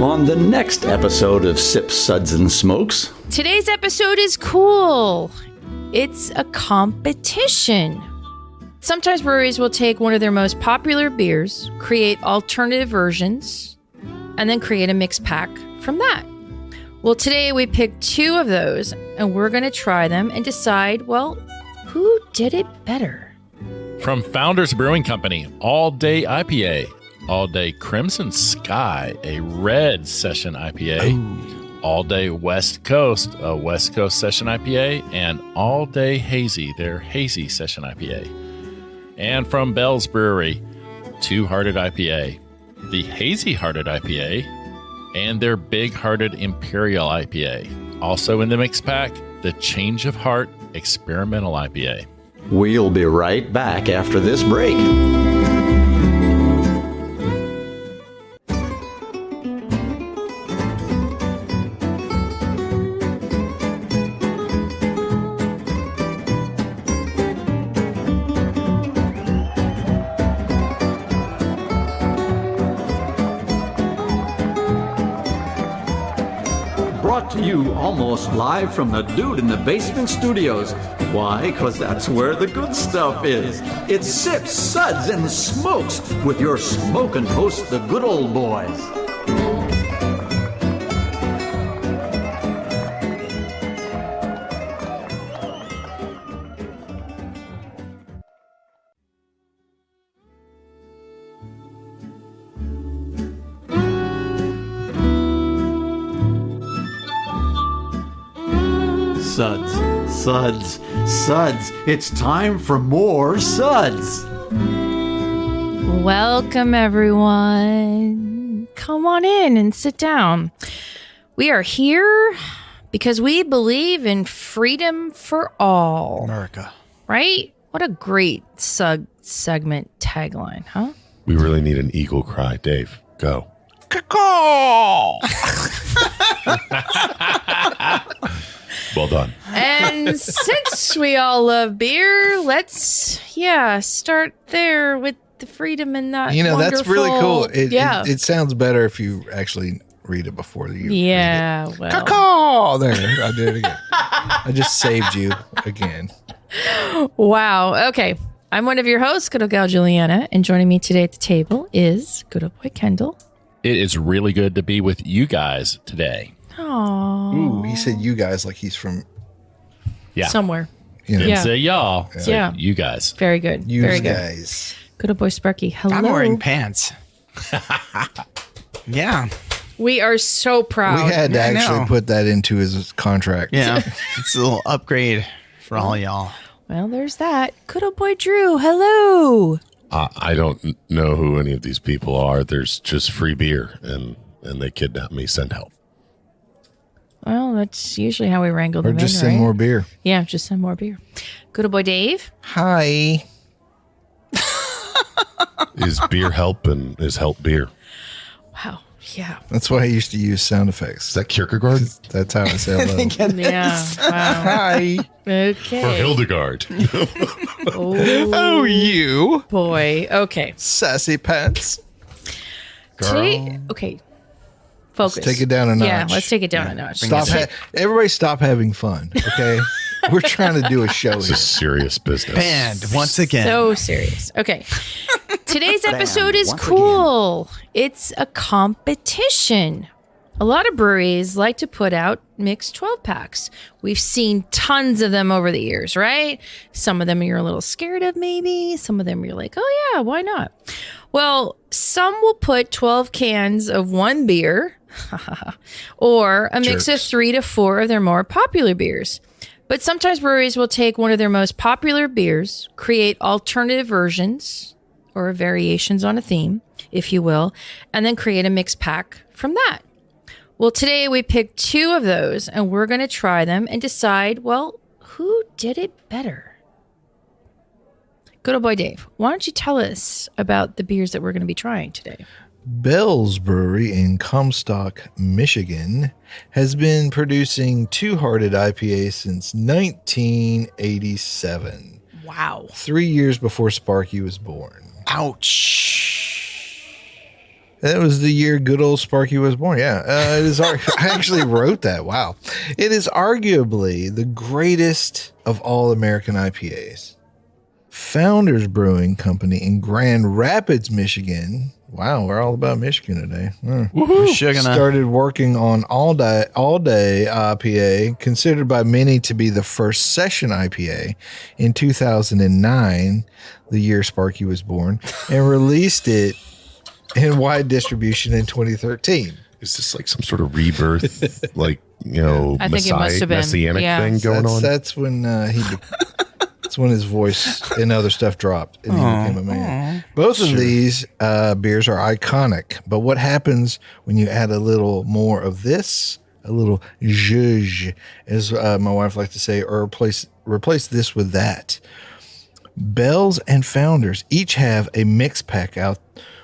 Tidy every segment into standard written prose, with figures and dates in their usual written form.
on the next episode of Sips, Suds, and Smokes. Today's episode is cool. It's a competition. Sometimes breweries will take one of their most popular beers, create alternative versions, and then create a mixed pack from that. Well, today we picked two of those, and we're going to try them and decide, well, who did it better? From Founders Brewing Company, All Day IPA, All Day Crimson Sky, a red session IPA, All Day West Coast, a West Coast session IPA, and All Day Hazy, their hazy session IPA. And from Bell's Brewery, Two Hearted IPA, the Hazy Hearted IPA, and their Big Hearted Imperial IPA. Also in the mix pack, the Change of Heart Experimental IPA. We'll be right back after this break. Brought to you almost live from the Dude in the Basement Studios. Why? Because that's where the good stuff is. It's Sips, Suds, and Smokes with your smoking host, the good old boys. Suds, Suds, Suds. It's time for more Suds. Welcome, everyone. Come on in and sit down. We are here because we believe in freedom for all. America. Right? What a great segment tagline, huh? We really need an eagle cry. Dave, go. Caw. Well done. And since we all love beer, let's, start there with the freedom and that. That's really cool. It sounds better if you actually read it before you read it. Well. Caw. There, I did it again. I just saved you again. Wow. Okay. I'm one of your hosts, good old Gal Juliana, and joining me today at the table is good old Boy Kendall. It is really good to be with you guys today. Aww. Ooh, he said you guys like he's from somewhere. Didn't say y'all. Yeah. Say you guys. Very good. You Very guys. Good. Good old Boy Sparky. Hello. I'm wearing pants. Yeah. We are so proud. We had to actually put that into his contract. Yeah. It's a little upgrade for all y'all. Well, there's that. Good old Boy Drew. Hello. I don't know who any of these people are. There's just free beer, and they kidnapped me. Send help. Well, that's usually how we wrangle them Or just in, send right? more beer. Yeah, just send more beer. Good old Boy Dave. Hi. Is beer help and is help beer? Wow. Yeah. That's why I used to use sound effects. Is that Kierkegaard? That's how I say hello. Yeah. Wow. Hi. Okay. Or Hildegard? Oh, you. Boy. Okay. Sassy pants. Today, okay. Focus. Let's take it down a notch. Yeah, let's take it down a notch. Everybody stop having fun, okay? We're trying to do a show It's here. a serious business. Banned once again. So serious. Okay. Today's episode is cool. It's a competition. A lot of breweries like to put out mixed 12 packs. We've seen tons of them over the years, right? Some of them you're a little scared of, maybe. Some of them you're like, oh, yeah, why not? Well, some will put 12 cans of one beer or a mix of 3 to 4 of their more popular beers. But sometimes breweries will take one of their most popular beers, create alternative versions or variations on a theme, if you will, and then create a mixed pack from that. Well, today we picked two of those, and we're going to try them and decide, well, who did it better? Good old boy Dave, why don't you tell us about the beers that we're going to be trying today? Bell's Brewery in Comstock, Michigan, has been producing Two Hearted IPA since 1987. Wow. 3 years before Sparky was born. Ouch. That was the year good old Sparky was born. Yeah, it is. I actually wrote that. Wow. It is arguably the greatest of all American IPAs. Founders Brewing Company in Grand Rapids, Michigan. Wow, we're all about Michigan today. Started working on all day IPA, considered by many to be the first session IPA, in 2009, the year Sparky was born, and released it in wide distribution in 2013. Is this like some sort of rebirth, like, you know, I think it must have been. messianic Yeah. thing going on? That's when that's when his voice and other stuff dropped and he became a man. Both of these beers are iconic, but what happens when you add a little more of this, a little zhuzh, as my wife likes to say, or replace this with that? Bell's and Founders each have a mix pack out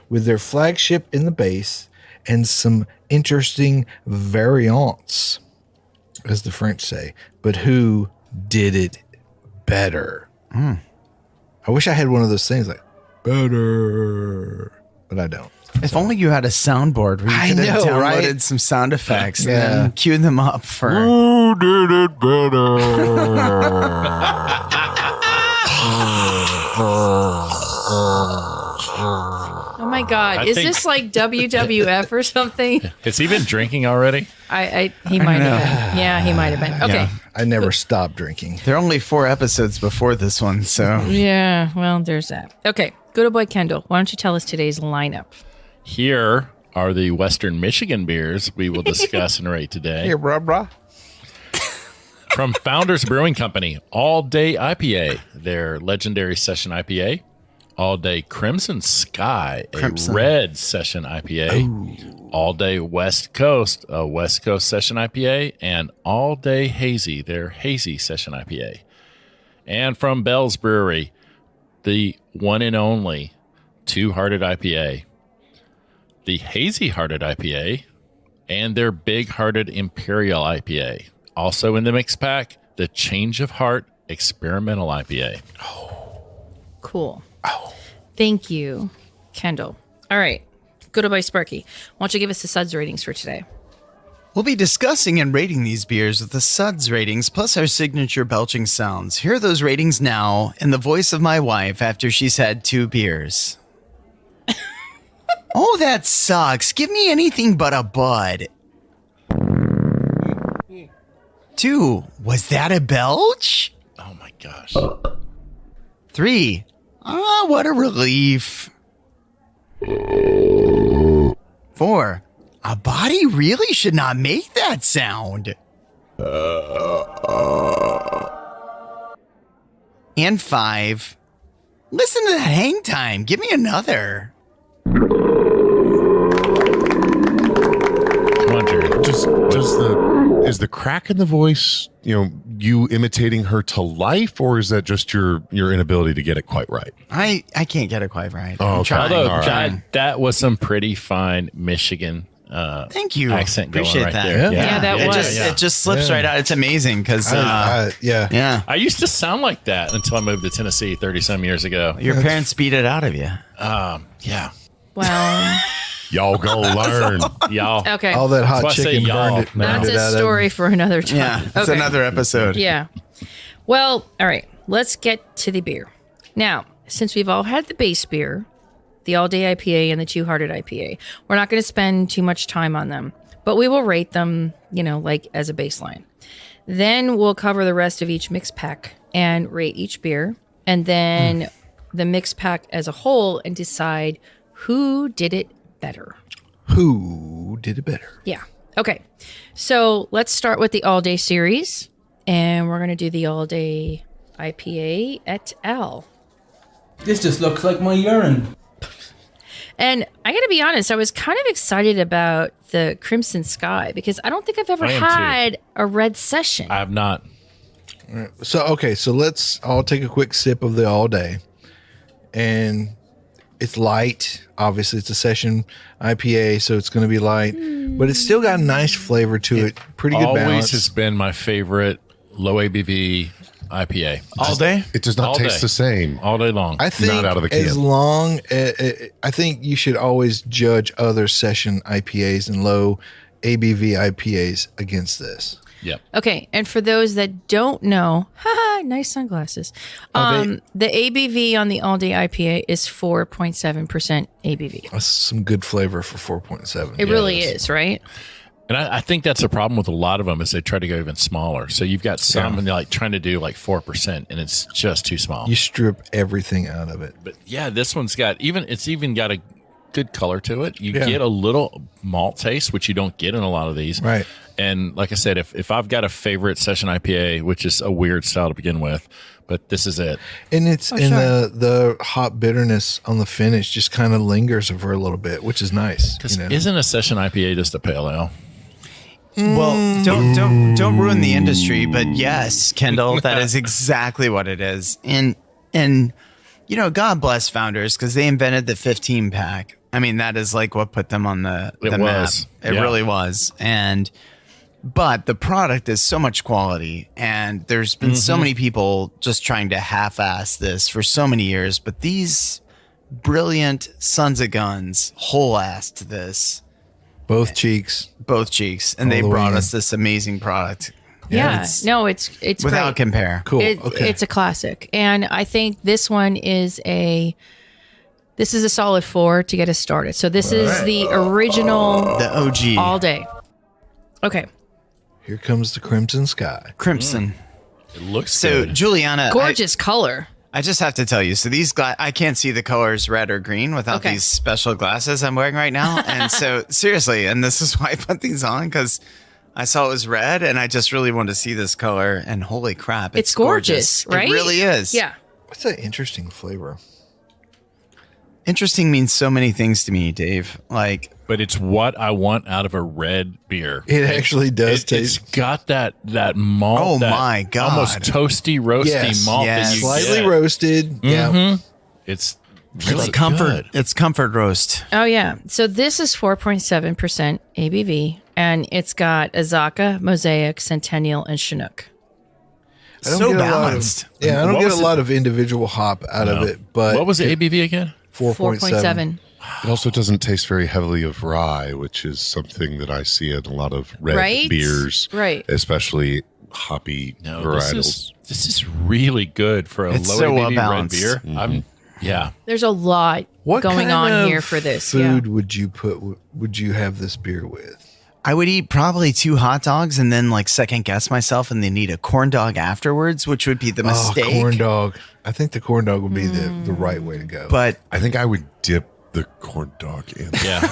with their flagship in the base and some interesting variants, as the French say. But who did it better? I wish I had one of those things like better, but I don't. If only you had a soundboard where you could have downloaded some sound effects and then queued them up for. Who did it better? Oh my God. I Is think- this like WWF or something? Has he been drinking already? He might have been. Yeah, he might have been. Okay. I never stopped drinking. There are only 4 episodes before this one, so. Yeah, well, there's that. Okay. Go to Boy Kendall. Why don't you tell us today's lineup? Here are the Western Michigan beers we will discuss and rate today. Here, brah. From Founders Brewing Company, All Day IPA, their legendary session IPA. All Day Crimson Sky, a red session IPA. All Day West Coast, a West Coast session IPA. And All Day Hazy, their hazy session IPA. And from Bell's Brewery, the one and only Two-Hearted IPA, the Hazy Hearted IPA, and their Big Hearted Imperial IPA. Also in the mix pack, the Change of Heart Experimental IPA. Cool. Thank you, Kendall. All right. Go to Boy Sparky. Why don't you give us the SUDS ratings for today? We'll be discussing and rating these beers with the SUDS ratings plus our signature belching sounds. Here are those ratings now in the voice of my wife after she's had 2 beers. Oh, that sucks. Give me anything but a bud. 2. Was that a belch? Oh my gosh. 3. What a relief. 4. A body really should not make that sound. And 5. Listen to that hang time. Give me another. Come on, Jerry. Is the crack in the voice, you know, you imitating her to life, or is that just your inability to get it quite right? I can't get it quite right. Oh, I'm okay. trying. Although All right. that was some pretty fine Michigan Thank you. accent going Appreciate right that. there. Yeah, that It was. just slips right out. It's amazing because yeah, I used to sound like that until I moved to Tennessee 30-some years ago. your parents beat it out of you. Yeah. Well, Y'all go learn. Y'all. okay. All that hot That's why I say chicken y'all. burned That's it a out of story for another time. Yeah, it's Okay. another episode. Yeah. Well, all right. Let's get to the beer. Now, since we've all had the base beer, the All Day IPA and the Two-Hearted IPA, we're not going to spend too much time on them, but we will rate them, like as a baseline. Then we'll cover the rest of each mix pack and rate each beer, and then the mix pack as a whole and decide who did it better. Who did it better? Yeah. Okay. So let's start with the All Day series, and we're going to do the All Day IPA et al. This just looks like my urine. And I got to be honest, I was kind of excited about the Crimson Sky because I don't think I've ever I am too. had a red session. I have not. So let's all take a quick sip of the All Day. And it's light. Obviously, it's a session IPA, so it's going to be light. But it's still got a nice flavor to it. Pretty good Always balance. has been my favorite low ABV IPA. All day? It does not All taste day. the same. All day long. I think Not out of the can. as long, I think you should always judge other session IPAs and low ABV IPAs against this. Yep. Okay, and for those that don't know, haha, nice sunglasses. The ABV on the all day IPA is 4.7% ABV. That's some good flavor for 4.7. It really is, right? And I think that's a problem with a lot of them is they try to go even smaller. So you've got some and they're like trying to do like 4% and it's just too small. You strip everything out of it. But yeah, this one's got it's even got a good color to it. You get a little malt taste, which you don't get in a lot of these. Right. And like I said, if I've got a favorite session IPA, which is a weird style to begin with, but this is it. And the hop bitterness on the finish just kind of lingers for a little bit, which is nice. Because isn't a session IPA just a pale ale? Well, don't ruin the industry, but yes, Kendall, that is exactly what it is. And you know, God bless Founders because they invented the 15 pack. I mean, that is like what put them on the map. It really was. But the product is so much quality, and there's been so many people just trying to half-ass this for so many years. But these brilliant sons of guns whole-assed this. Both cheeks. And they brought us this amazing product. Yeah, it's without great. compare. Cool. It's a classic, and I think this one is a solid 4 to get us started. So this is the original, The OG. all day. Okay, Here comes the Crimson Sky. Crimson. It looks So, good. Juliana, gorgeous color. I just have to tell you. So these I can't see the colors red or green without these special glasses I'm wearing right now. And so seriously, and this is why I put these on because I saw it was red, and I just really wanted to see this color. And holy crap, it's gorgeous, right? It really is. Yeah. What's that interesting flavor? Interesting means so many things to me, Dave. But it's what I want out of a red beer. It actually does taste. It's got that malt. Oh that my God. Almost toasty, roasty malt that you slightly get. roasted. Yeah. It's really it's comfort. good. It's comfort roast. Oh yeah. So this is 4.7% ABV, and it's got Azacca, Mosaic, Centennial, and Chinook. I don't So get balanced. I don't What get was a lot of individual hop out of it, but what was the ABV again? 4.7. It also doesn't taste very heavily of rye, which is something that I see in a lot of red Right? beers, Right. especially hoppy varietals. This is really good for a It's low so ABV red well-balanced. beer. Yeah. There's a lot What going kind on of here for this. food would you have this beer with? I would eat probably 2 hot dogs and then second guess myself and then eat a corn dog afterwards, which would be the mistake. Corn dog. I think the corn dog would be the right way to go. But I think I would dip the corn dog in. Yeah.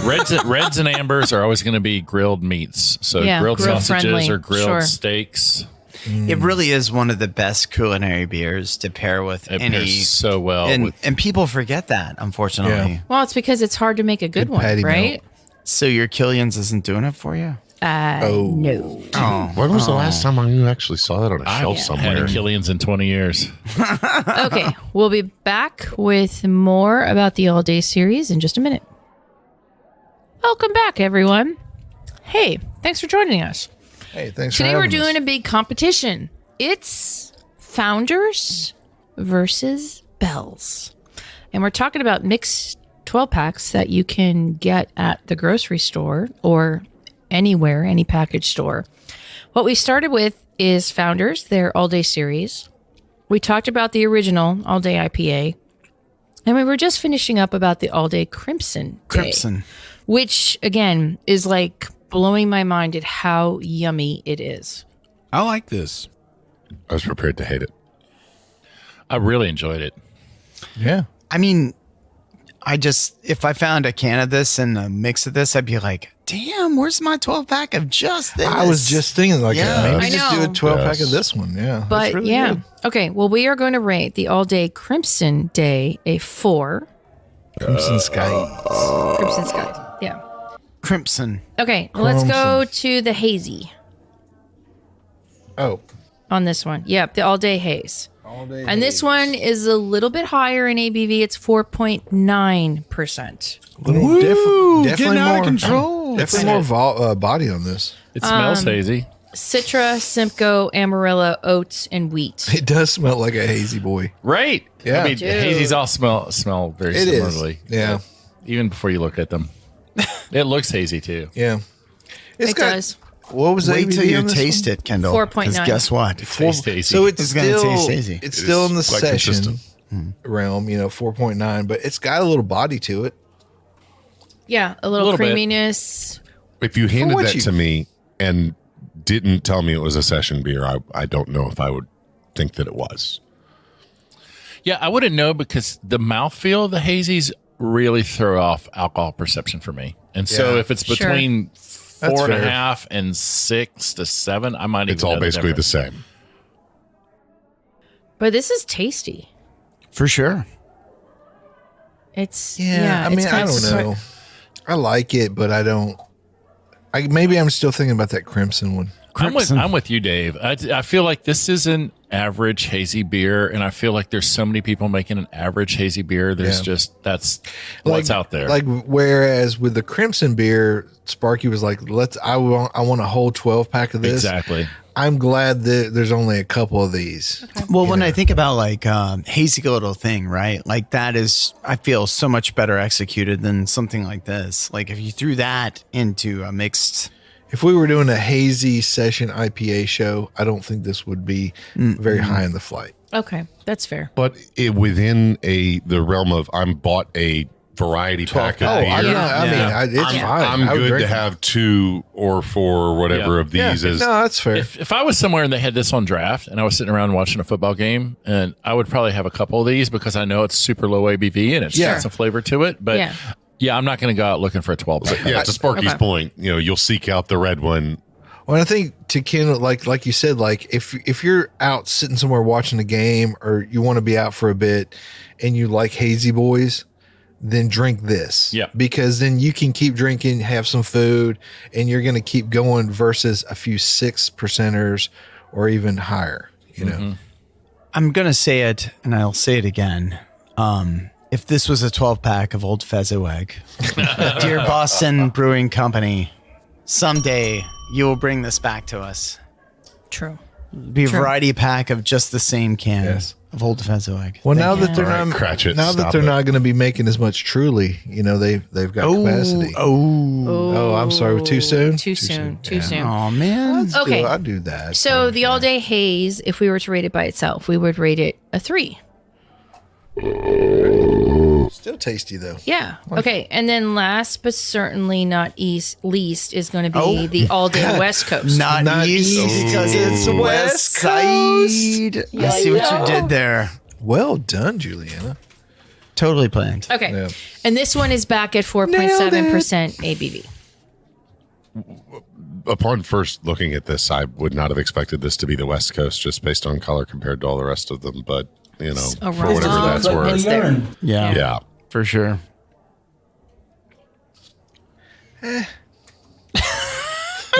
Reds and ambers are always going to be grilled meats. So Yeah, grilled grill sausages friendly, or grilled sure. steaks. it really is one of the best culinary beers to pair with It any. pairs so well. And people forget that, unfortunately. Yeah. Well, it's because it's hard to make a good one, patty right? melt. So your Killian's isn't doing it for you? No. When was the last time you actually saw that on a shelf Had somewhere? a Killian's in 20 years. Okay, we'll be back with more about the All Day series in just a minute. Welcome back, everyone. Hey, thanks for joining us. Hey, thanks for Today we're having doing us. a big competition. It's Founders versus Bells. And we're talking about mixed 12 packs that you can get at the grocery store or anywhere, any package store. What we started with is Founders, their all day series. We talked about the original all day IPA. And we were just finishing up about the all day Crimson Day, Crimson. which again is blowing my mind at how yummy it is. I like this. I was prepared to hate it. I really enjoyed it. Yeah. I mean, if I found a can of this and a mix of this, I'd be like, damn, where's my 12 pack of just this? I was just thinking maybe I just do know. a 12 pack Yes. of this one. Yeah. But That's really yeah. good. Okay. Well, we are going to rate the all day Crimson Day a 4. Crimson Sky. Crimson Skies. Yeah. Crimson. Okay. Well, let's go to the Hazy Oh. on this one. Yep. The all day Haze. And this one is a little bit higher in ABV. It's 4.9%. Definitely getting out of more control. Definitely more body on this. It smells hazy. Citra, Simcoe, Amarillo, oats, and wheat. It does smell like a hazy boy. Right. Yeah. I mean, Dude. hazies all smell very It is. similarly. Yeah. Even before you look at them. It looks hazy too. Yeah. It does. What was that? Wait till you taste it, Kendall. 4.9. 'Cause guess what? Tastes hazy. So it's It's gonna still taste hazy. it's still in the quite session consistent. realm, 4.9, but it's got a little body to it. Yeah, a little Little bit. creaminess. If you handed what that you- to me and didn't tell me it was a session beer, I don't know if I would think that it was. Yeah, I wouldn't know because the mouthfeel of the hazies really throw off alcohol perception for me. And so Yeah. if it's Sure. between That's 4.5 and 6 to 7, I might even It's all know basically the difference. same. But this is tasty. For sure. It's Yeah, I it's mean, I kind of don't know. I like it, but I don't. Maybe I'm still thinking about that crimson one. I'm with you, Dave. I feel like this is an average hazy beer, and I feel like there's so many people making an average hazy beer. There's Yeah. that's what's out there. Like whereas with the crimson beer, Sparky was like, I want a whole 12 pack of this. Exactly. I'm glad that there's only a couple of these. Well, when I think about like hazy little thing, right? Like that is, I feel so much better executed than something like this. Like if you threw that into a mixed, If we were doing a hazy session IPA show, I don't think this would be very high in the flight. okay. That's fair. But within the realm of I'm bought a variety pack of Oh, beer. I mean, Yeah. it's fine. I'm I would good drink to it. have 2 or 4 or whatever Yeah. of these as No, that's fair. If I was somewhere and they had this on draft and I was sitting around watching a football game, and I would probably have a couple of these because I know it's super low ABV and it's Yeah. got some flavor to it. But Yeah. I'm not going to go out looking for a 12 pack. yeah, to Sparky's Okay. point, you'll seek out the red one. Well, I think to Ken, like you said, like if you're out sitting somewhere watching a game or you want to be out for a bit and you like hazy boys, then drink this. Yeah. Because then you can keep drinking, have some food, and you're going to keep going versus a few 6%ers or even higher, I'm going to say it and I'll say it again. If this was a 12 pack of Old Fezziwig, dear Boston Brewing Company, someday you will bring this back to us. True. Be a True. variety pack of just the same can Yes. of Old Fezziwig. Well, now you. that they're All right, not, Cratchit, now that stop they're it. not going to be making as much Truly, they've got capacity. Oh, I'm sorry, too soon. Too soon. Too soon. Oh man. Okay. I'll do that. So the all day haze, if we were to rate it by itself, we would rate it a 3. Still tasty though. Yeah. Okay. And then last but certainly not least is going to be the all day West Coast. Not easy because it's West Side. I see what you did there. Well done, Juliana. Totally planned. Okay. Yeah. And this one is back at 4.7% ABV. Upon first looking at this, I would not have expected this to be the West Coast just based on color compared to all the rest of them. But, for Around. whatever that's Like my worth. It's there. urine. Yeah, Yeah. for sure.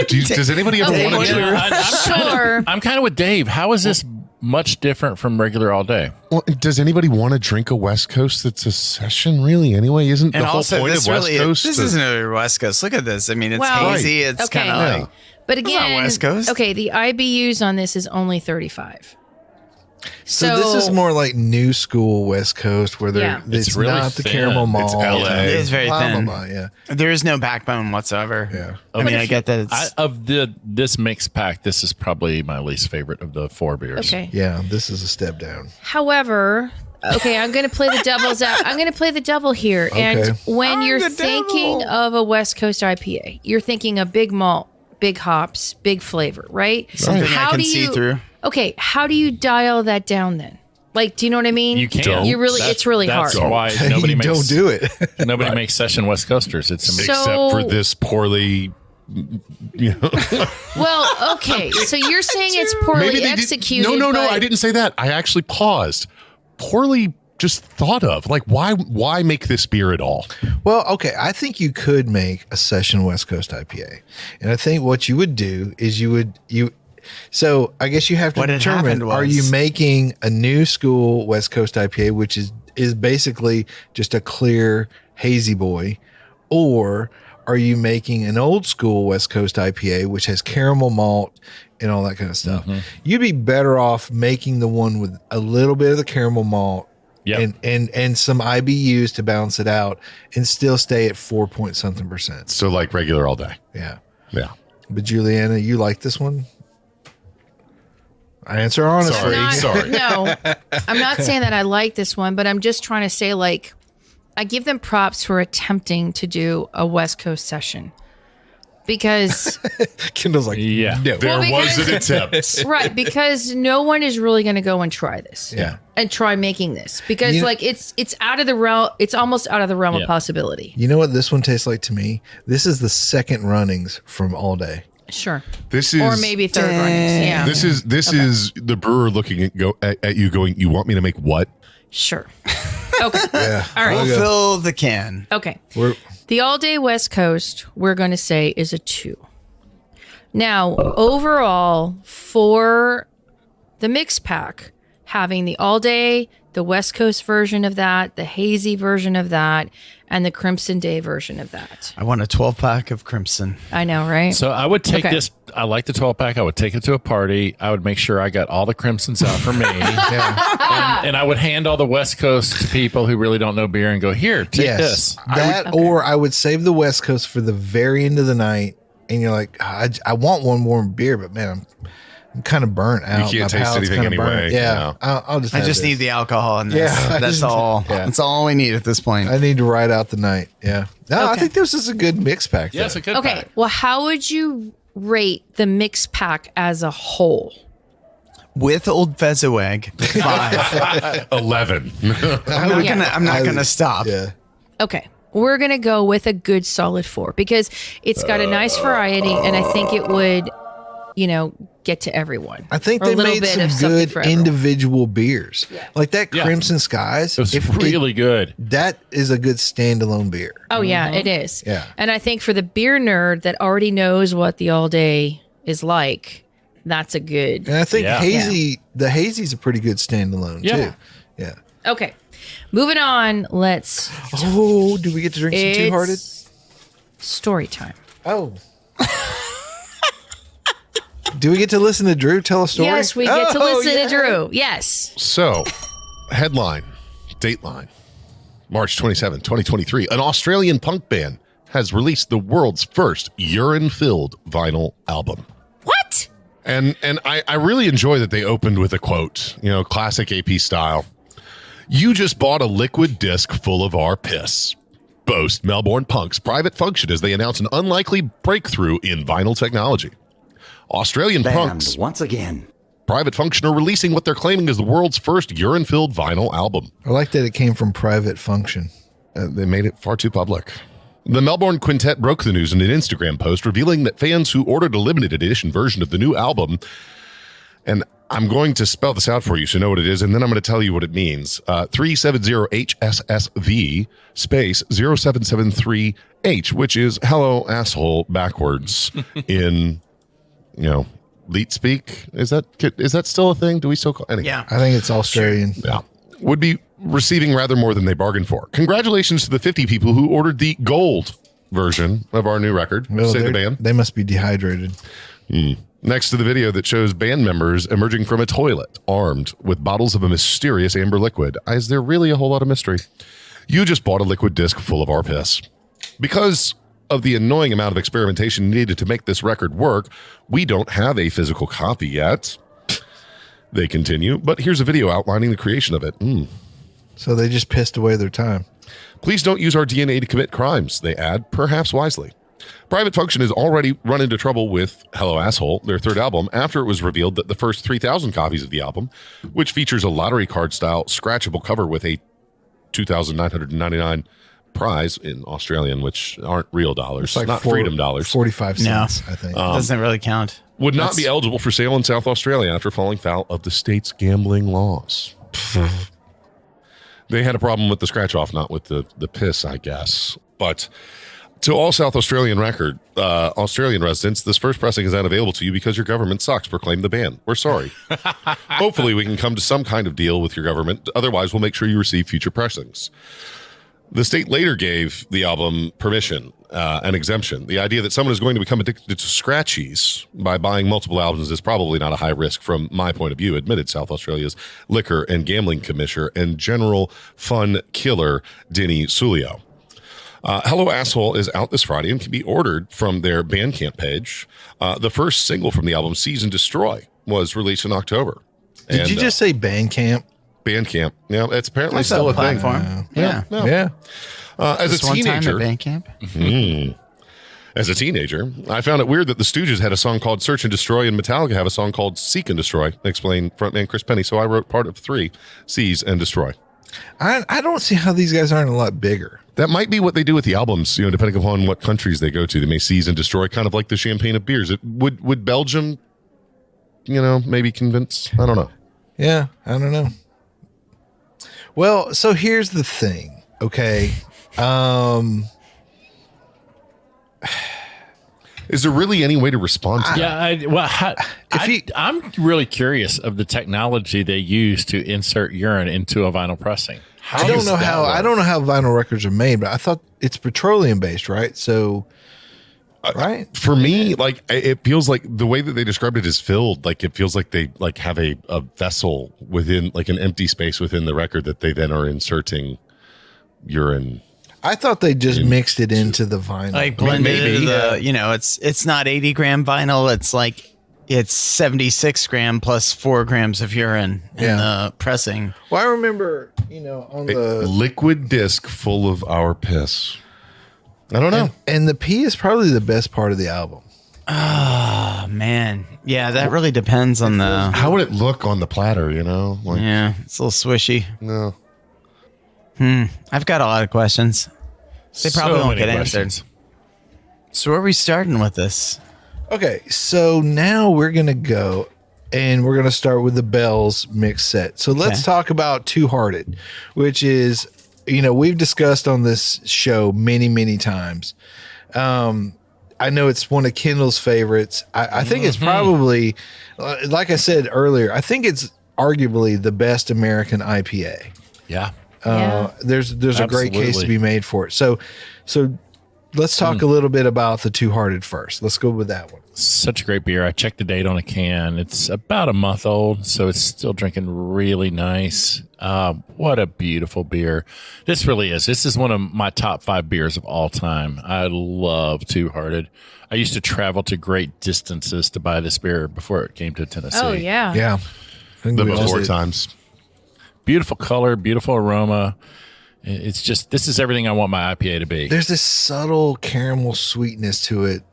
Does anybody ever Okay, want to well, drink? Sure. I'm kind of with Dave. How is this much different from regular all day? Well, does anybody want to drink a West Coast that's a session, really? Anyway, isn't And the whole also, point this of West really Coast? this to- isn't a West Coast. Look at this. I mean, it's Well, hazy. It's okay. kind of like But not again, West Coast. okay, the IBUs on this is only 35. So this is more like new school West Coast where Yeah. it's It's really not the thin. caramel malt. It's LA. It is very Blah, blah, thin. blah, yeah. There is no backbone whatsoever. Yeah. I mean, I get that. It's, Of this mixed pack, this is probably my least favorite of the 4 beers. Okay. Yeah, this is a step down. However, okay, I'm going to play the devil's out. I'm going to play the devil here. And Okay. when you're thinking of a West Coast IPA, you're thinking of big malt, big hops, big flavor, right? Something I can see through. Okay, how do you dial that down then? Like, do you know what I mean? You can't. You really, it's really hard. That's why nobody you makes, don't do it. Nobody makes session West Coasters. It's So- Except for this poorly, Well, okay, so you're saying it's poorly executed. No, but- I didn't say that. I actually paused. Poorly just thought of. Like, why make this beer at all? Well, okay, I think you could make a session West Coast IPA. And I think what you would do is so I guess you have to What had happened determine, are was- you making a new school West Coast IPA, which is basically just a clear hazy boy, or are you making an old school West Coast IPA, which has caramel malt and all that kind of stuff? You'd be better off making the one with a little bit of the caramel malt and some IBUs to balance it out and still stay at 4-point-something%. So like regular all day. Yeah. Yeah. But Juliana, you like this one? I answer honestly. Sorry. No, I'm not saying that I like this one, but I'm just trying to say, like, I give them props for attempting to do a West Coast session because Kendall's like, Yeah. no. There was an because- attempt. right, because no one is really going to go and try this. Yeah. And try making this because You- like it's out of the realm. It's almost out of the realm Yeah. of possibility. You know what this one tastes like to me? This is the second runnings from all day. Sure. This is Or maybe third runnings. Yeah. This is the brewer looking at you going, you want me to make what? Sure. Okay. Yeah. All right. We'll fill the can. Okay. We're, The all day West Coast, we're going to say, is a 2. Now, overall, for the mix pack, having the all day, the West Coast version of that, the hazy version of that, and the Crimson Day version of that. I want a 12-pack of Crimson. I know, right? So I would take Okay. this. I like the 12-pack. I would take it to a party. I would make sure I got all the Crimsons out for me. and I would hand all the West Coast to people who really don't know beer and go, here, take this. That or I would save the West Coast for the very end of the night. And you're like, I want one warm beer, but man, I'm kind of burnt out. can't My taste palate's anything kinda burnt. anyway. Yeah. Yeah. I'll just I have just this. need the alcohol in this. Yeah, I That's just- all. yeah. That's all we need at this point. I need to ride out the night. Yeah. No, I Okay. think this is a good mix pack. Yeah, it's though. a good okay. pack. Well, how would you rate the mix pack as a whole? With Old Fezziwag, 5. 11. I'm not gonna stop. Yeah. Okay. We're going to go with a good solid 4 because it's got a nice variety and I think it would, get to everyone. I think Or a they little made bit some of something good for everyone. individual beers. Like that Yeah. Crimson Skies. It was really good. That is a good standalone beer. Oh, yeah, it is. Yeah. And I think for the beer nerd that already knows what the all day is like, that's a good. And I think Yeah. the Hazy's a pretty good standalone Yeah. too. Yeah. Okay. Moving on. Let's. Oh, do we get to drink some Two Hearted? It's story time. Oh. Do we get to listen to Drew tell a story? Yes, we get to Oh, listen yeah. to Drew. Yes. So, headline, dateline, March 27, 2023. An Australian punk band has released the world's first urine-filled vinyl album. What? And I really enjoy that they opened with a quote, classic AP style. You just bought a liquid disc full of our piss. Boast Melbourne punks private function as they announce an unlikely breakthrough in vinyl technology. Australian punks once again. private function are releasing what they're claiming is the world's first urine-filled vinyl album. I like that it came from Private Function. They made it far too public. The Melbourne Quintet broke the news in an Instagram post revealing that fans who ordered a limited edition version of the new album, and I'm going to spell this out for you so you know what it is, and then I'm going to tell you what it means. 370HSSV space 0773H, which is hello asshole backwards in, leet speak. Is that still a thing? Do we still call it? Anyway. Yeah. I think it's Australian. Yeah. Would be receiving rather more than they bargained for. Congratulations to the 50 people who ordered the gold version of our new record. Well, Say the band. they must be dehydrated. Next to the video that shows band members emerging from a toilet armed with bottles of a mysterious amber liquid. Is there really a whole lot of mystery? You just bought a liquid disc full of our piss. Because of the annoying amount of experimentation needed to make this record work, we don't have a physical copy yet. They continue, but here's a video outlining the creation of it. So they just pissed away their time. Please don't use our DNA to commit crimes, they add, perhaps wisely. Private Function has already run into trouble with Hello Asshole, their third album, after it was revealed that the first 3,000 copies of the album, which features a lottery card style scratchable cover with a $2,999 prize in Australian, which aren't real dollars, not freedom dollars, 45 cents, I think. Doesn't really count. would not be eligible for sale in South Australia after falling foul of the state's gambling laws. They had a problem with the scratch off, not with the piss, I guess. But to all South Australian Australian residents, this first pressing is unavailable to you because your government sucks, proclaimed the band. We're sorry. Hopefully we can come to some kind of deal with your government. Otherwise, we'll make sure you receive future pressings. The state later gave the album permission, an exemption. The idea that someone is going to become addicted to scratchies by buying multiple albums is probably not a high risk from my point of view, admitted South Australia's Liquor and Gambling Commissioner and general fun killer, Denny Sulio. Hello Asshole is out this Friday and can be ordered from their Bandcamp page. The first single from the album, Seize and Destroy, was released in October. Did you just say Bandcamp? Bandcamp. Yeah, it's apparently That's still a a thing. platform. Yeah. As a Just one time teenager, at Bandcamp. As a teenager, I found it weird that the Stooges had a song called Search and Destroy and Metallica have a song called Seek and Destroy, explained frontman Chris Penny. So I wrote part of 3, Seize and Destroy. I don't see how these guys aren't a lot bigger. That might be what they do with the albums, depending upon what countries they go to. They may seize and destroy, kind of like the champagne of beers. Would Belgium, maybe convince? I don't know. Yeah, I don't know. Well, so here's the thing, okay? Is there really any way to respond to that? Yeah, I'm really curious of the technology they use to insert urine into a vinyl pressing. I don't know how vinyl records are made, but I thought it's petroleum based, right? So, right? For me, it feels like the way that they described it is filled. Like it feels like they have a vessel within, like an empty space within the record that they then are inserting urine. I thought they just mixed it into the vinyl. Like blended into the, it's not 80 gram vinyl. It's 76 gram plus 4 grams of urine in the pressing. Well, I remember, on the liquid disc full of our piss. I don't know. And the pee is probably the best part of the album. Oh, man. Yeah, that really depends on the... How would it look on the platter, Yeah, it's a little swishy. No. I've got a lot of questions. They probably won't get answered. So where are we starting with this? Okay, so now we're going to go and we're going to start with the Bell's mix set. So let's talk about Two Hearted, which is, we've discussed on this show many, many times. I know it's one of Kendall's favorites. I think it's probably, like I said earlier, I think it's arguably the best American IPA. Yeah. There's a great case to be made for it. So let's talk a little bit about the Two Hearted first. Let's go with that one. Such a great beer. I checked the date on a can. It's about a month old, so it's still drinking really nice. What a beautiful beer. This really is. This is one of my top 5 beers of all time. I love Two Hearted. I used to travel to great distances to buy this beer before it came to Tennessee. Oh, yeah. Yeah. The before times. Beautiful color, beautiful aroma. It's just, this is everything I want my IPA to be. There's this subtle caramel sweetness to it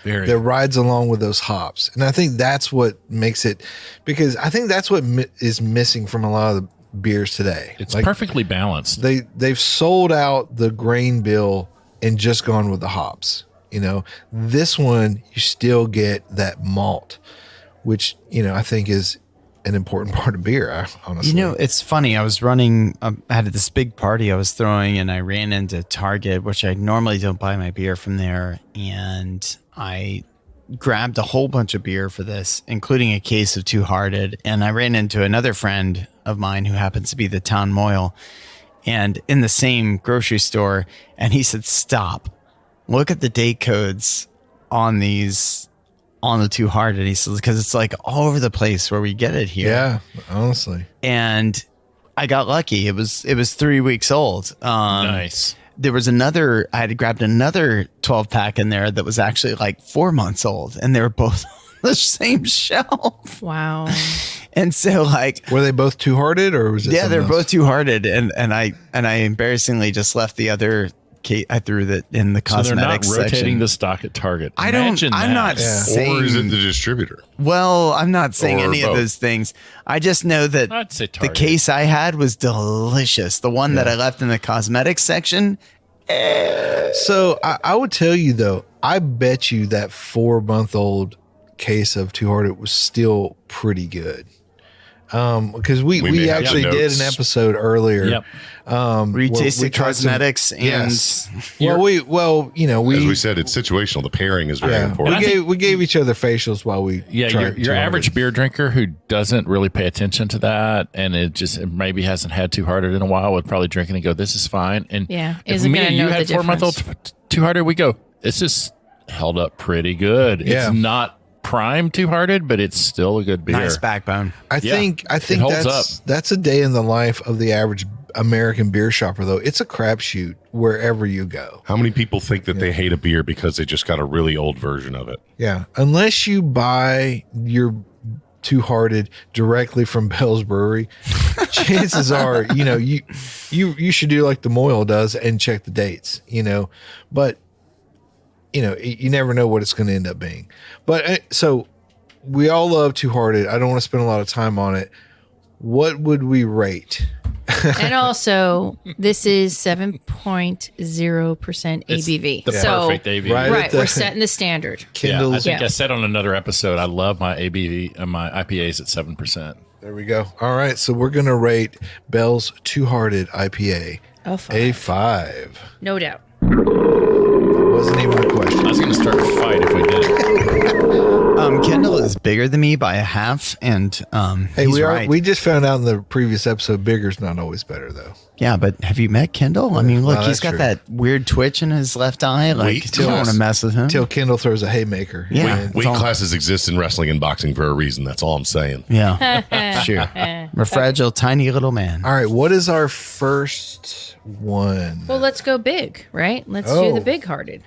that rides along with those hops. And I think that's what makes it, because I think that's what is missing from a lot of the beers today. It's perfectly balanced. They've sold out the grain bill and just gone with the hops. This one, you still get that malt, which, I think is an important part of beer, honestly. It's funny. I was running, I had this big party I was throwing, and I ran into Target, which I normally don't buy my beer from there. And I grabbed a whole bunch of beer for this, including a case of Two Hearted. And I ran into another friend of mine who happens to be the town moil, and in the same grocery store. And he said, stop, look at the date codes on these, on the Two Hearted. He says, because it's like all over the place where we get it here. Yeah, honestly. And I got lucky. It was 3 weeks old. Nice. There was I had grabbed another 12 pack in there that was actually like 4 months old, and they were both on the same shelf. Wow. And so were they both Two Hearted, or was it? Yeah, they're both Two Hearted. And I embarrassingly just left the other. I threw that in the cosmetics so they're not rotating section. the stock at Target. I'm not saying. Or is it the distributor? Well, I'm not saying Or any both. of those things. I just know that I'd say the Target. case I had was delicious. The one that I left in the cosmetics section. So I would tell you though, I bet you that 4-month-old case of Two Hearted was still pretty good. Because We may we have actually did notes. an episode earlier. Yep. We tasted we tried some- cosmetics and Yes. Well, As we said, it's situational. The pairing is very important. we gave each other facials while we Yeah, tried your 200. average beer drinker who doesn't really pay attention to that, and it maybe hasn't had Two Hearted in a while, would probably drink it and go, "This is fine." And Yeah, if isn't me gonna and you know had the 4-month-old Two Hearted, we go, "This is held up pretty good." Yeah. It's not prime Two Hearted, but it's still a good beer. nice backbone. I think It holds that's a day in the life of the average American beer shopper, though. It's a crapshoot wherever you go. How many people think that they hate a beer because they just got a really old version of it? Yeah, unless you buy your Two Hearted directly from Bell's Brewery, chances are, you should do like the Moyle does and check the dates. But you never know what it's going to end up being. But so we all love Two Hearted. I don't want to spend a lot of time on it. What would we rate? And also, this is 7.0% ABV. The perfect ABV. Right. Right, the- we're setting the standard. Kindles. I think Yeah. I said on another episode, I love my ABV and my IPAs at 7%. There we go. All right, so we're going to rate Bell's Two Hearted IPA A 5. a 5. No doubt. Wasn't even a question. I was going to start a fight if we did it. Kendall is bigger than me by a half, and Hey, he's right. we just found out in the previous episode, bigger's not always better, though. Yeah, but have you met Kendall? I mean, look, Well, he's that's got true. that weird twitch in his left eye. Like, Wait you till don't want to mess with him. Until Kendall throws a haymaker. Yeah. And- Weight all. classes exist in wrestling and boxing for a reason. That's all I'm saying. Yeah, sure. I'm a fragile, tiny little man. All right, what is our first one? Well, let's go big, right? Let's do Oh. the big hearted.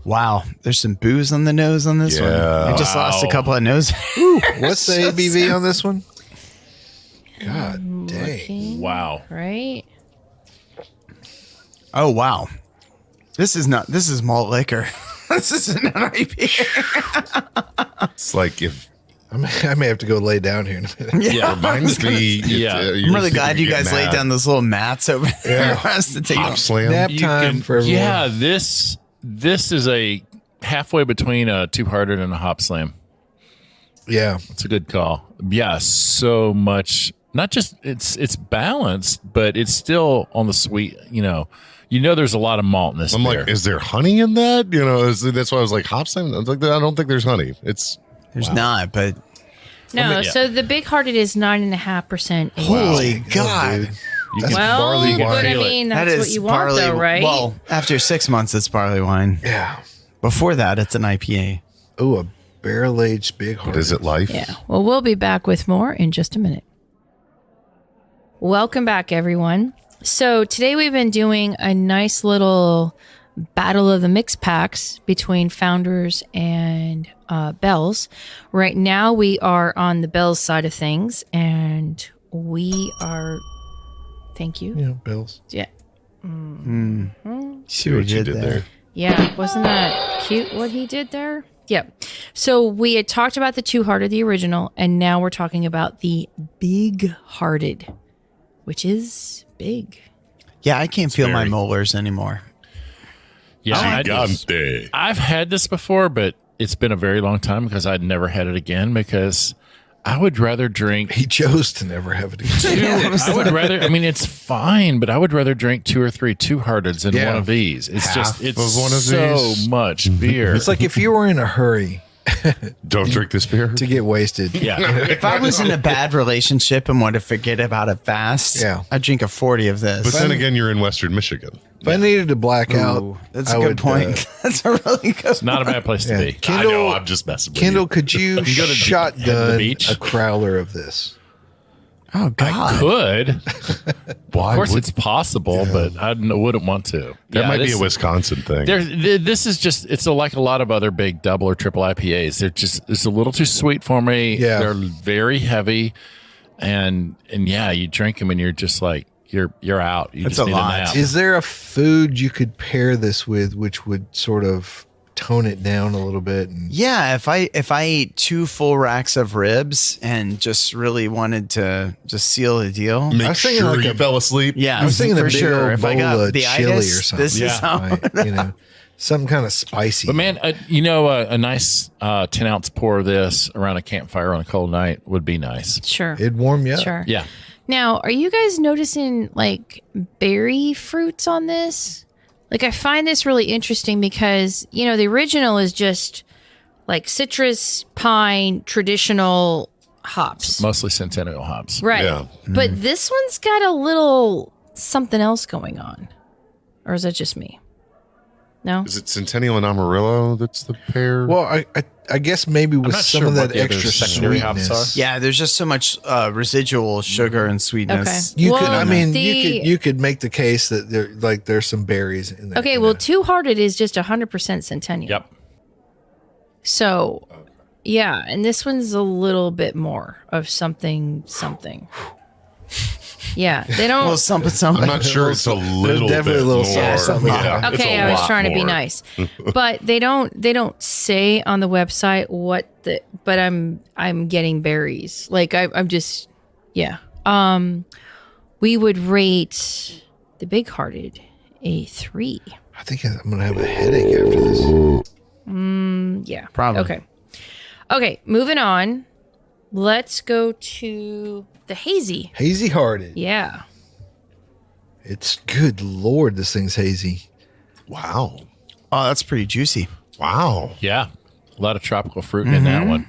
Wow, there's some booze on the nose on this one. Yeah. I just lost a couple of nose. What's the ABV on this one? God dang. Wow. Right? Oh wow, this is malt liquor. This isn't an IPA. It's like if I may have to go lay down here in a minute. Yeah. reminds me. Yeah. I'm really glad you guys laid down those little mats over there for us to take Hop off. slam. Nap You time for everyone. Yeah, this is a halfway between a Two Hearted and a Hop Slam. Yeah. It's a good call. Yeah, so much. Not just it's balanced, but it's still on the sweet. There's a lot of malt in this. I'm beer. like, is there honey in that? That's why I was like, hop slam. I was like, I don't think there's honey. It's There's not, but No, yeah. so the big hearted is 9.5% ABV. holy God. Dude. You That's can- barley Well, but wine. I Feel it. mean, that's what you want, though, right? Well, after 6 months, it's barley wine. Yeah. Before that, it's an IPA. Oh, a barrel aged big heart. what is it life? Yeah. Well, we'll be back with more in just a minute. Welcome back, everyone. So today we've been doing a nice little battle of the mix packs between Founders and Bell's. Right now we are on the Bell's side of things, and we are. Thank you. Yeah, Bills. Yeah. See what you did there. Yeah, wasn't that cute what he did there? Yep. So we had talked about the Two Hearted, the original, and now we're talking about the Big Hearted, which is big. Yeah, I can't feel my very- molars anymore. Yeah, Gigante. I've had this before, but it's been a very long time because I'd never had it again because I would rather drink. He chose to never have it again. I would rather. I mean, it's fine, but I would rather drink 2 or 3 Two Hearteds than Yeah. one of these. It's Half it's of one of so these. much beer. It's like if you were in a hurry Don't drink this beer. to get wasted. yeah, If I was in a bad relationship and wanted to forget about it fast, Yeah. I'd drink a 40 of this. But then again, you're in Western Michigan. If I needed to black out, Ooh, that's a I good would, point. That's a really good it's not a bad place to yeah. be. Kendall, I know. I'm just messing with Kendall, you. could you go to the shotgun beach? a crowler of this? Oh, God. Could Why of course would- it's possible, but I wouldn't want to. that Yeah, might be this- a Wisconsin thing. This is just, it's like a lot of other big double or triple IPAs. It's a little too sweet for me. Yeah. They're very heavy. And yeah, you drink them and you're just like, you're out. You That's just a need lot. a nap. Is there a food you could pair this with, which would sort of tone it down a little bit? And Yeah, if I ate 2 full racks of ribs and just really wanted to just seal the deal. Make was thinking sure like you a- fell asleep. Yeah, I was thinking for a big sure. old If I bowl got of the chili itis, or something. this is how. Like, something kind of spicy. But man, a nice 10-ounce pour of this around a campfire on a cold night would be nice. Sure. It'd warm you up. Sure. Yeah. Now, are you guys noticing like berry fruits on this? Like, I find this really interesting because, the original is just like citrus, pine, traditional hops. Mostly Centennial hops. Right. Yeah. But this one's got a little something else going on. Or is that just me? No? Is it Centennial and Amarillo that's the pair? Well, I guess maybe with not some sure of what that the other extra secondary hops sweetness. are. Yeah, there's just so much residual sugar and sweetness. Okay. You Well, could, I mean, the- you could make the case that there's some berries in there. Okay, well, Two Hearted is just 100% Centennial. Yep. So, yeah, and this one's a little bit more of something. Yeah, they don't. Well, something. I'm not sure it's a little definitely bit a little more. something. Yeah, it's okay, a I was lot trying to be more. nice, but they don't say on the website what the. But I'm getting berries. Like I'm just, yeah. We would rate the Big Hearted a 3. I think I'm gonna have a headache after this. Yeah, Probably. Okay, moving on. Let's go to the hazy. Hazy hearted. Yeah. It's good Lord, this thing's hazy. Wow. Oh, that's pretty juicy. Wow. Yeah. A lot of tropical fruit in that one.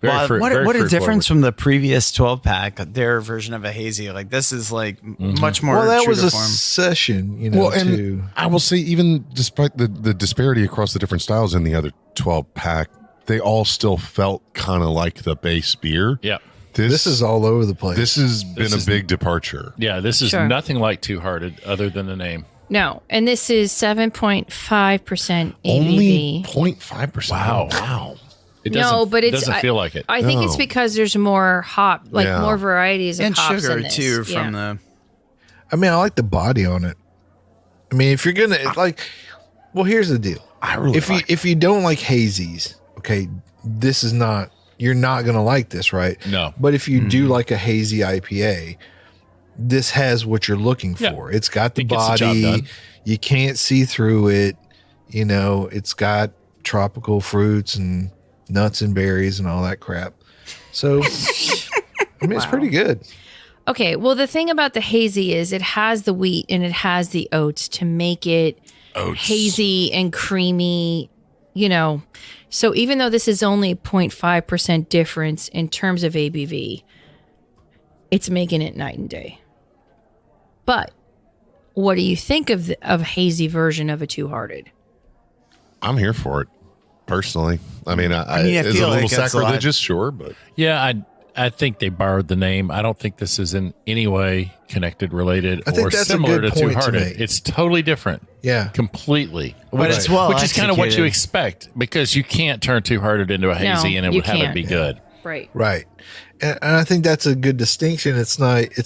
Very Well, fruit- very what a fruit difference forward. from the previous 12 pack, their version of a hazy. Like this is like much more. Well, that true was to a form. session, Well, too. and I will say, even despite the disparity across the different styles in the other 12 pack, they all still felt kind of like the base beer. Yeah. This is all over the place. This has been a is- big departure. Yeah, this is Sure. nothing like Two Hearted other than the name. No, and this is 7.5% ABV. Only 0.5%. Wow. Wow. It No, doesn't, but it's doesn't feel like it. I think it's No. because there's more hop, like Yeah. more varieties of And hops sugar in this. too Yeah. from the. I mean, I like the body on it. I mean, if you're gonna well, here's the deal. I really If you don't like hazies, okay, this is not. You're not gonna like this, right? No. But if you do like a hazy IPA, this has what you're looking Yeah. for. It's got the It gets the job body. done. You can't see through it. It's got tropical fruits and nuts and berries and all that crap. So, I mean, it's pretty good. Okay, well, the thing about the hazy is it has the wheat and it has the oats to make it hazy and creamy, So even though this is only 0.5% difference in terms of ABV, it's making it night and day. But what do you think of a hazy version of a Two Hearted? I'm here for it, personally. I mean, mean, I it's feel a like little that's a lot. sacrilegious, sure, but Yeah, I think they borrowed the name. I don't think this is in any way connected, related, I think or that's a similar good to Two point to Hearted. make. It's totally different. Yeah. Completely. But it's well which is kind of what you executed. expect because you can't turn Two Hearted into a hazy No, and it you would have it can't. be good. Right. Right. And I think that's a good distinction. It's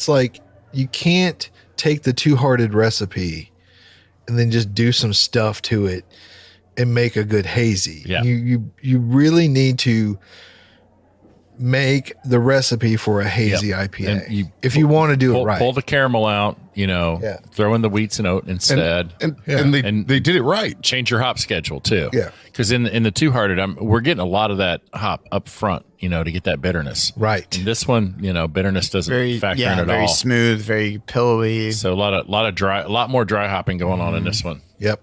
like you can't take the Two Hearted recipe and then just do some stuff to it and make a good hazy. Yeah. You really need to make the recipe for a hazy Yep. IPA And you if you want to do it right. Pull the caramel out, Yeah. throw in the wheats and oat instead. and And- they did it right. Change your hop schedule too. Yeah. Because in the Two Hearted, we're getting a lot of that hop up front, to get that bitterness. Right. And this one, bitterness doesn't Very factor in at very all. smooth, very pillowy. So a lot more dry hopping going on in this one. Yep.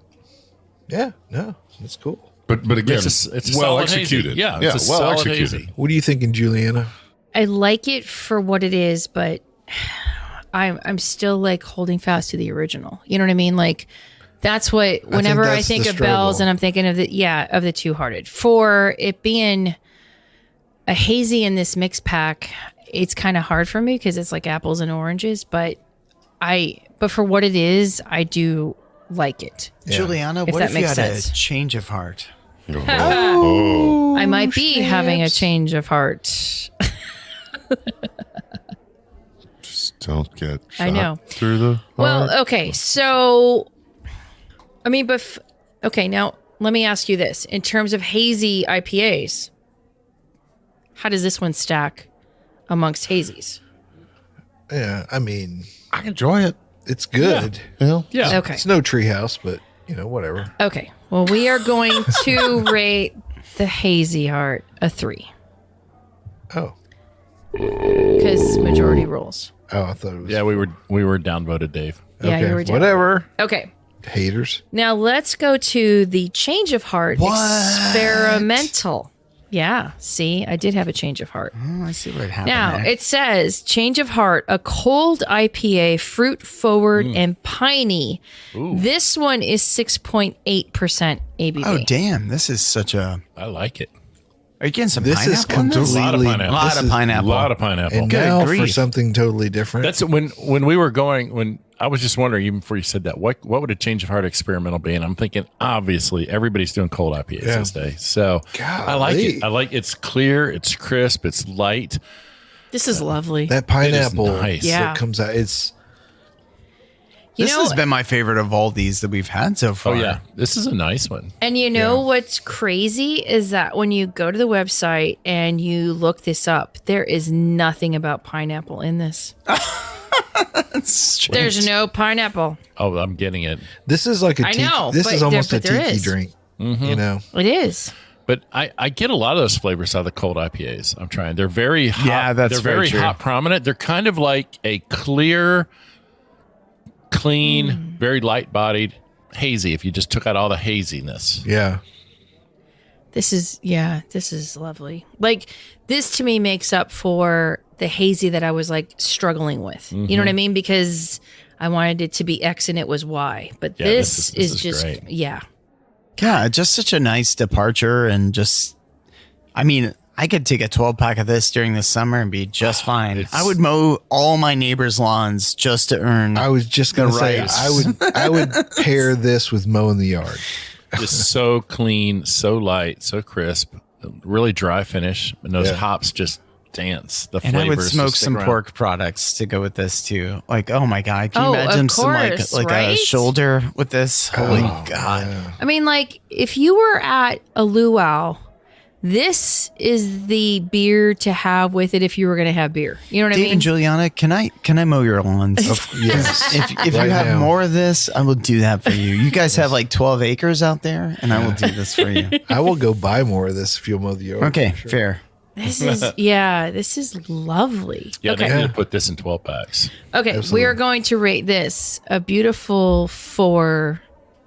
Yeah. No, that's cool. But again, It's a well solid hazy. executed. Yeah, it's a well solid executed. hazy. What are you thinking, Juliana? I like it for what it is, but I'm still like holding fast to the original. You know what I mean? Like that's what whenever I that's think the of bells struggle. and I'm thinking of the Two Hearted. For it being a hazy in this mix pack, it's kind of hard for me because it's like apples and oranges, but for what it is, I do like it. Juliana, If what that if you makes had sense. a change of heart? Oh. I might be having a change of heart. Just don't get shot I know. through the Well, heart. okay. So, I mean, okay, now let me ask you this. In terms of hazy IPAs, how does this one stack amongst hazies? Yeah. I mean, I enjoy it. it's good. Yeah. Yeah. Okay. It's no treehouse, but whatever. Okay. Well, we are going to rate the Hazy Heart a 3 Oh. because majority rules. Oh, I thought it was. Yeah, we were downvoted, Dave. Yeah, okay. you were down. Whatever. Okay. Haters. Now let's go to the Change of Heart experimental. Yeah. See, I did have a Change of Heart. Oh, I see what happened Now there. it says Change of Heart, a cold IPA, fruit forward and piney. This one is 6.8% ABV. Oh, damn. This is such a... I like it. Are you getting some This is pineapple in this? A lot of completely. pineapple. A lot this of is- pineapple. A lot of pineapple. And Good now for grief. something totally different. That's when we were going. When I was just wondering, even before you said that, what would a Change of Heart experimental be? And I'm thinking, obviously, everybody's doing cold IPAs Yeah. this day. So I like Golly. it. I like it's clear, it's crisp, it's light. This is lovely. that pineapple nice. Yeah. that comes out. It's This has been my favorite of all these that we've had so Oh far. yeah, this is a nice one. And you know what's crazy is that when you go to the website and you look this up, there is nothing about pineapple in this. There's no pineapple. Oh, I'm getting it. this is like a I tiki, know, this but is almost there- a but there tiki is. drink. Mm-hmm. You know, It is. But I get a lot of those flavors out of the cold IPAs. I'm trying. They're very hot. Yeah, that's they're very very true. hot prominent. They're kind of like a clear, clean, very light bodied hazy. If you just took out all the haziness. yeah. This is lovely. Like this to me makes up for the hazy that I was like struggling with. You know what I mean? Because I wanted it to be X and it was Y. But Yeah, this this is just great. yeah. Yeah, just such a nice departure and just, I mean, I could take a 12 pack of this during the summer and be just fine. I would mow all my neighbors' lawns just to earn. I was just gonna say rice. I would pair this with mowing the yard. Just so clean, so light, so crisp, really dry finish. And those Yeah. hops just dance. The And flavors I would just smoke stick some around. pork products to go with this too. Like, oh my god, can you Oh, imagine of some course, like a right? shoulder with this? Holy god! I mean, like if you were at a luau, this is the beer to have with it if you were going to have beer. You know what Dave I mean? and Juliana, can I mow your lawns? Yes. If you Right have now. more of this, I will do that for you. You guys have like 12 acres out there, and I will do this for you. I will go buy more of this if you'll mow the yard. Okay, for sure. fair. This is this is lovely. Yeah, okay. they need to put this in 12 packs. Okay, we Absolutely. are going to rate this a beautiful 4,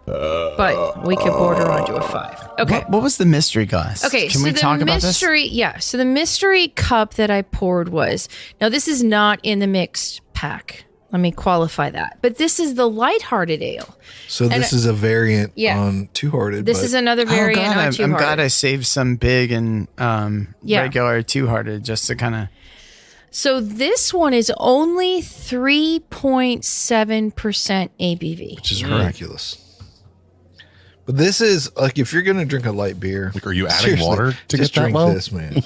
but we could border onto a 5. Okay. What was the mystery glass? Okay, can so we the talk about this? mystery, yeah. So the mystery cup that I poured was, now this is not in the mixed pack. Let me qualify that. But this is the lighthearted ale. So this is a variant on Two Hearted. This is another variant on I'm Two glad Hearted. I saved some big and Yeah. regular two-hearted just to kind of. So this one is only 3.7% ABV. which is miraculous. But this is like if you're gonna drink a light beer. Like, are you adding seriously, water to just get that drink low? this, man.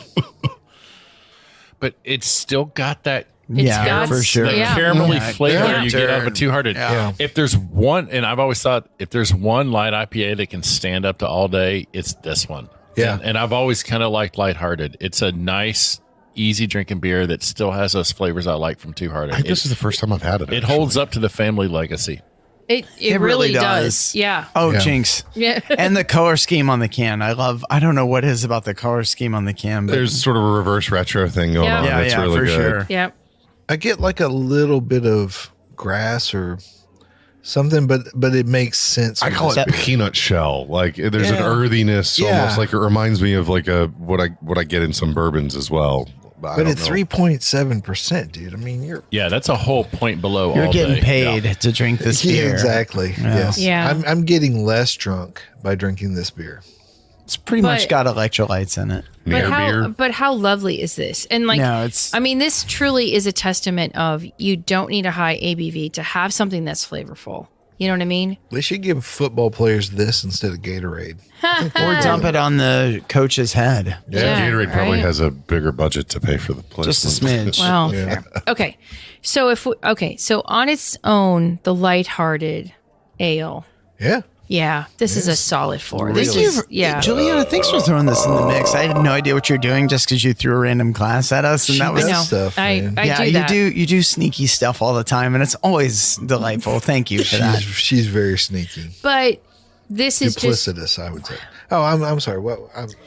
But it's still got that Yeah, got- for sure. that Yeah. caramelly Yeah, flavor yeah. you get out of a two-hearted. Yeah. If there's one, and I've always thought if there's one light IPA that can stand up to all day, it's this one. Yeah. And I've always kind of liked lighthearted. It's a nice, easy drinking beer that still has those flavors I like from two-hearted. I think this is the first time I've had it. It holds up to the family legacy. It It really really does. does. Yeah. Oh, Yeah. jinx. Yeah. And the color scheme on the can. I don't know what it is about the color scheme on the can, but There's sort of a reverse retro thing going Yeah. on. yeah, It's yeah, really for good. sure. Yeah. I get like a little bit of grass or something, but it makes sense. I with call this it beer. peanut shell. Like there's an Yeah. earthiness, Yeah. almost like it reminds me of like what I get in some bourbons as well. I But don't at know. 3.7%, dude. I mean, you're Yeah, that's a whole point below. You're all getting day. paid Yeah. to drink this yeah, beer. exactly. Yes. Yeah. I'm getting less drunk by drinking this beer. It's pretty But- much got electrolytes in it. Near beer. But how lovely is this? And like, No, it's- I mean, this truly is a testament of you don't need a high ABV to have something that's flavorful. You know what I mean? They should give football players this instead of Gatorade. Or dump it on the coach's head. Yeah, Gatorade probably right? has a bigger budget to pay for the place. Just a smidge. Well, Yeah. fair. Okay. So so on its own, the lighthearted ale. Yeah. Yeah, this is a solid 4. This Really? is yeah. Juliana, thanks for throwing this in the mix. I had no idea what you're doing just because you threw a random glass at us, and that was I know. stuff, I man. do that. you do sneaky stuff all the time, and it's always delightful. Thank you for that. She's very sneaky. But this is just duplicitous, I would say. Oh, I'm sorry. What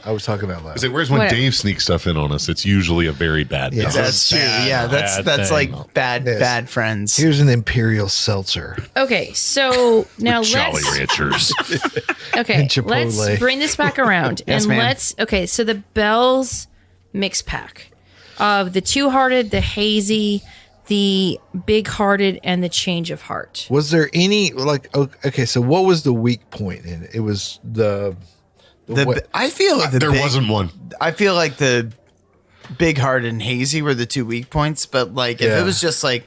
I was talking out loud. Is it? Whereas when What? Dave sneaks stuff in on us, it's usually a very bad. Yeah. thing. That's true. Yeah, that's bad like thing. bad friends. Here's an Imperial seltzer. okay. So now Jolly let's Ranchers. okay. and Chipotle. Let's bring this back around Yes, and ma'am. okay. So the Bell's mix pack of the Two Hearted, the Hazy, the Big Hearted, and the Change of Heart. Was there any okay? So what was the weak point in it? It was I feel like There wasn't one. I feel like the Big Hearted and Hazy were the 2 weak points, but like if Yeah. it was just like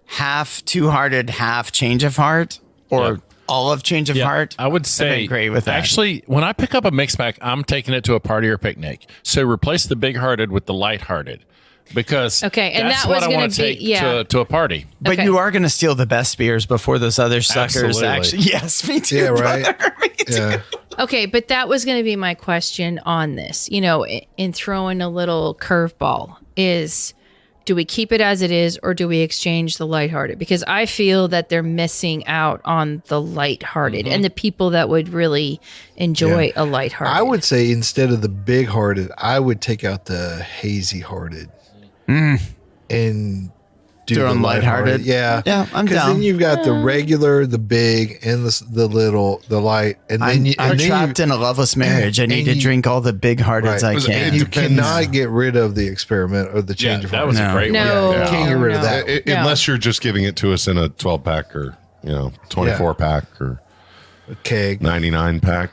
half Two Hearted, half Change of Heart, or Yeah. all of Change of Heart, I would I'd say be great with that. Actually, when I pick up a mix pack, I'm taking it to a party or picnic. So replace the big hearted with the light hearted, because Okay, and that's that what was I gonna want to be- take yeah. to a party. but Okay. you are going to steal the best beers before those other suckers. Absolutely. Actually, yes, me too. Yeah, right. brother. Me too. yeah. Okay, but that was going to be my question on this. You know, in throwing a little curveball is, do we keep it as it is or do we exchange the lighthearted? Because I feel that they're missing out on the lighthearted and the people that would really enjoy a lighthearted. I would say instead of the big hearted, I would take out the hazy hearted and do Throw the in lighthearted. Yeah, Yeah, I'm Because down. then you've got the regular, the big, and the little, the light, and then I'm trapped in a loveless marriage. I need and to you- drink all the big hearteds I Right. can. And you depends. cannot get rid of the experiment or the change Yeah, of that heart. was No. a great No, one. You can't get rid of no. that. No. Unless you're just giving it to us in a 12 pack or 24 pack or A keg. 99 pack.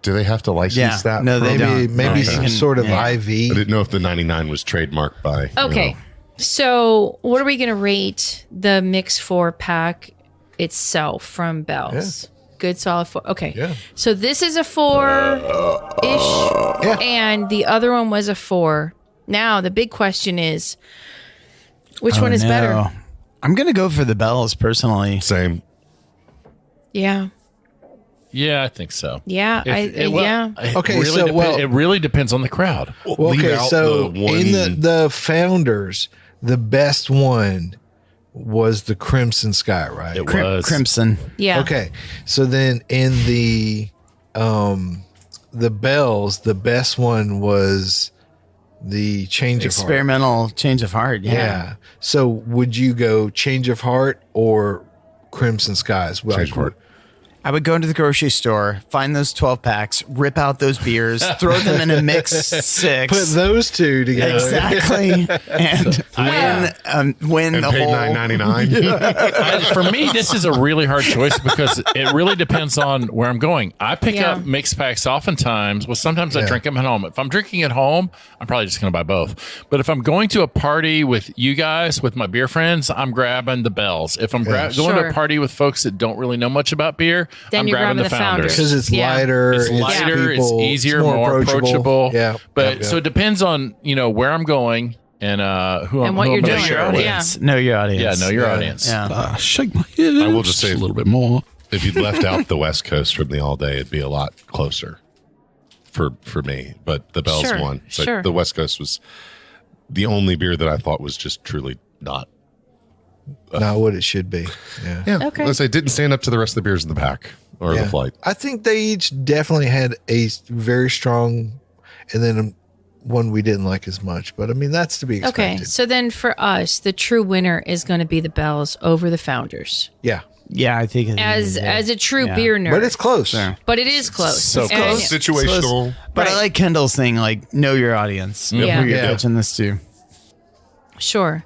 Do they have to license Yeah. that? No, they Maybe don't. maybe No, some you can- sort of yeah. I IV. didn't know if the 99 was trademarked by. Okay. So, what are we going to rate the Mix 4 pack itself from Bell's? Good solid 4. Okay. Yeah. So, this is a 4-ish, Yeah. and the other one was a 4. Now, the big question is, which one is better? I'm going to go for the Bells personally. Same. Yeah. Yeah, I think so. Yeah. It Okay, really so, well- it really depends on the crowd. Well, Leave okay, out so the one- in the founders, the best one was the Crimson Sky, right? It was Crimson. Yeah. Okay, so then in the Bells, the best one was the Change of Heart. Experimental Change of Heart. Yeah. So would you go Change of Heart or Crimson Skies? Well, Change of Heart. I would go into the grocery store, find those 12 packs, rip out those beers, throw them in a mix 6. Put those two together. Exactly. And win And the paid whole. $9.99. For me, this is a really hard choice because it really depends on where I'm going. I pick Yeah. up mix packs oftentimes. Well, sometimes I drink them at home. If I'm drinking at home, I'm probably just going to buy both. But if I'm going to a party with you guys, with my beer friends, I'm grabbing the Bells. If I'm going to Sure. a party with folks that don't really know much about beer, Then I'm you're grabbing the grabbing the Founders. Because it's Yeah. lighter. It's lighter, it's people- easier, more approachable. Yeah. But Yeah. so it depends on, where I'm going and who I'm And what who you're I'm gonna doing. share it with. Yeah. Know your audience. Yeah, know your Yeah. audience. Yeah. Shake my head. I will just say a little bit more. If you'd left out the West Coast from the all day, it'd be a lot closer for me. But the Bells Sure, won. So sure. the West Coast was the only beer that I thought was just truly not. Not what it should be. Yeah. Yeah. Okay. Let's say it didn't stand up to the rest of the beers in the pack or Yeah. the flight. I think they each definitely had a very strong, and then one we didn't like as much. But I mean, that's to be Okay. expected. So, then for us, the true winner is going to be the Bells over the Founders. Yeah, Yeah, I think it As is. a true Yeah. beer nerd. but it's close. But it is close. So And- close. Situational. But I Right. like Kendall's thing, like know your audience. Yeah. Who you're Yeah. pitching this to. Sure.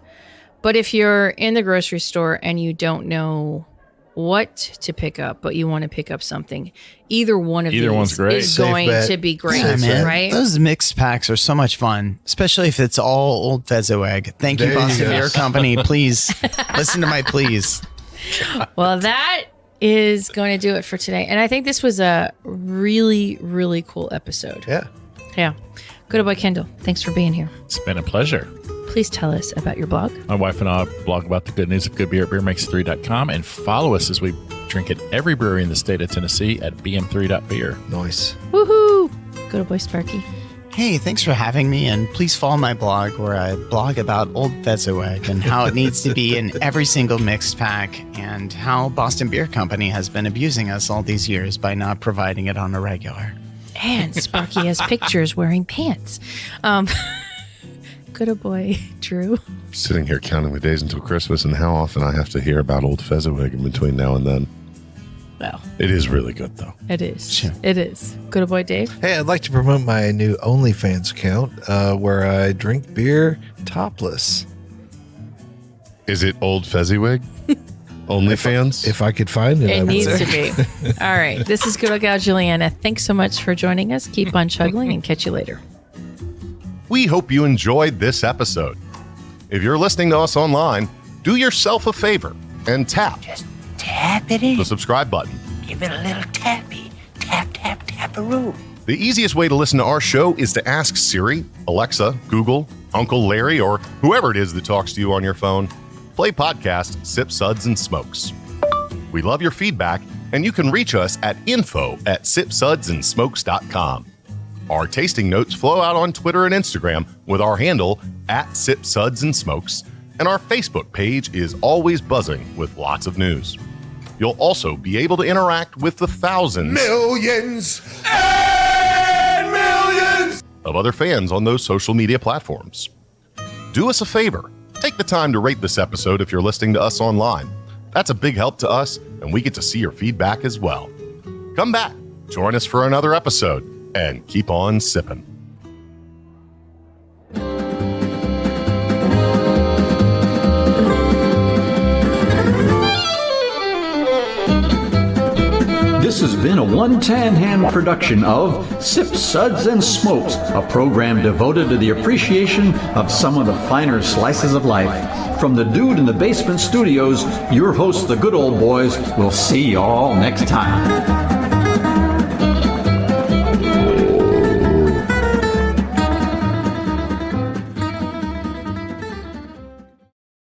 But if you're in the grocery store and you don't know what to pick up, but you want to pick up something, either one of Either these one's great. is Safe going bet. to be great, Yeah, Man, right? those mixed packs are so much fun, especially if it's all old Fezzo egg. Thank you, There you Boston go. Beer Company. Please listen to my please. Well, that is going to do it for today. And I think this was a really, really cool episode. Yeah. Yeah. Go to Boy Kendall. Thanks for being here. It's been a pleasure. Please tell us about your blog. My wife and I blog about the good news of good beer at beermakes3.com and follow us as we drink at every brewery in the state of Tennessee at bm3.beer. Nice. Woohoo! Go to Boy Sparky. Hey, thanks for having me, and please follow my blog where I blog about Old Fezziwig and how it needs to be in every single mixed pack, and how Boston Beer Company has been abusing us all these years by not providing it on a regular. And Sparky has pictures wearing pants. Good old boy, Drew. I'm sitting here counting the days until Christmas and how often I have to hear about Old Fezziwig in between now and then. Well, It is really good, though. it is. Sure. It is. Good old boy, Dave. Hey, I'd like to promote my new OnlyFans account where I drink beer topless. Is it Old Fezziwig? OnlyFans? If I could find it, I It would. needs to be. All right. This is good old gal Juliana. Thanks so much for joining us. Keep on chuggling and catch you later. We hope you enjoyed this episode. If you're listening to us online, do yourself a favor and tap Tap it in. the subscribe button. Give it a little tappy. Tap, tap, tap-a-roo. The easiest way to listen to our show is to ask Siri, Alexa, Google, Uncle Larry, or whoever it is that talks to you on your phone. Play podcast Sip, Suds, and Smokes. We love your feedback, and you can reach us at info@sipsudsandsmokes.com. Our tasting notes flow out on Twitter and Instagram with our handle @SipSudsAndSmokes, and our Facebook page is always buzzing with lots of news. You'll also be able to interact with the thousands, Millions and millions. of other fans on those social media platforms. Do us a favor. Take the time to rate this episode if you're listening to us online. That's a big help to us, and we get to see your feedback as well. Come back, join us for another episode, and keep on sipping. This has been a One Tan Hand production of Sip, Suds, and Smokes, a program devoted to the appreciation of some of the finer slices of life. From the Dude in the Basement Studios, your hosts, the Good Old Boys, will see y'all next time.